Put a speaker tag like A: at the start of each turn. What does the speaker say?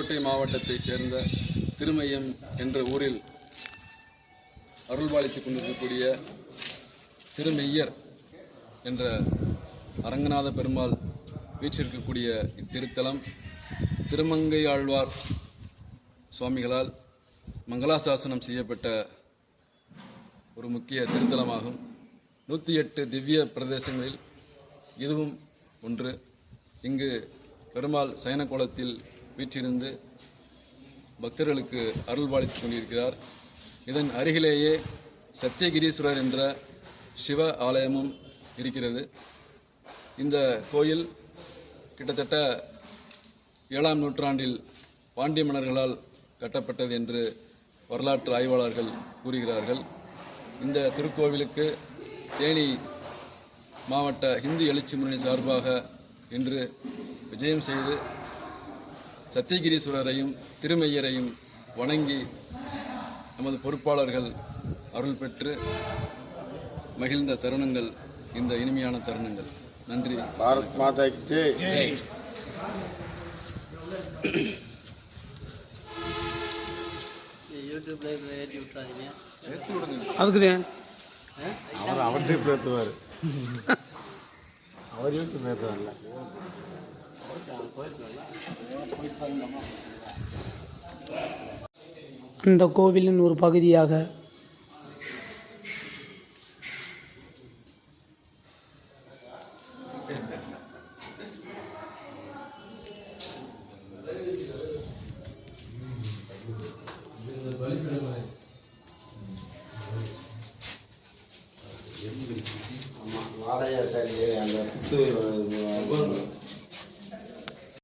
A: புதுக்கோட்டை மாவட்டத்தைச் சேர்ந்த திருமையம் என்ற ஊரில் அருள்பாலித்துக் கொண்டிருக்கக்கூடிய திருமெய்யர் என்ற அரங்கநாத பெருமாள் வீற்றிருக்கக்கூடிய இத்திருத்தலம் திருமங்கை ஆழ்வார் சுவாமிகளால் மங்களாசாசனம் செய்யப்பட்ட ஒரு முக்கிய திருத்தலமாகும். 108 திவ்ய பிரதேசங்களில் இதுவும் ஒன்று. இங்கு பெருமாள் சயன கோலத்தில் வீற்றிருந்து பக்தர்களுக்கு அருள்பாலித்துக் கொண்டிருக்கிறார். இதன் அருகிலேயே சத்தியகிரீஸ்வரர் என்ற சிவ ஆலயமும் இருக்கிறது. இந்த கோயில் கிட்டத்தட்ட 7ஆம் நூற்றாண்டில் பாண்டிய மன்னர்களால் கட்டப்பட்டது என்று வரலாற்று ஆய்வாளர்கள் கூறுகிறார்கள். இந்த திருக்கோவிலுக்கு தேனி மாவட்ட இந்து எழுச்சி முன்னணி சார்பாக இன்று விஜயம் செய்து சத்தியகிரீஸ்வரரையும் திருமெய்யரையும் வணங்கி நமது பொறுப்பாளர்கள் அருள் பெற்று மகிழ்ந்த தருணங்கள் இந்த இனிமையான தருணங்கள். நன்றி.
B: பாரத் மாதா கி ஜெய்.
C: யூடியூப்ல ஏற்றி விட்டுறாதீங்க.
A: அதுக்கு
B: அவர் ட்ரிப் ஏற்றுவார். அவர் யூடியூப் ஏற்றுவார்ல.
D: அந்த கோவிலின் ஒரு பகுதியாக
B: வாழையா சரி அந்த புத்து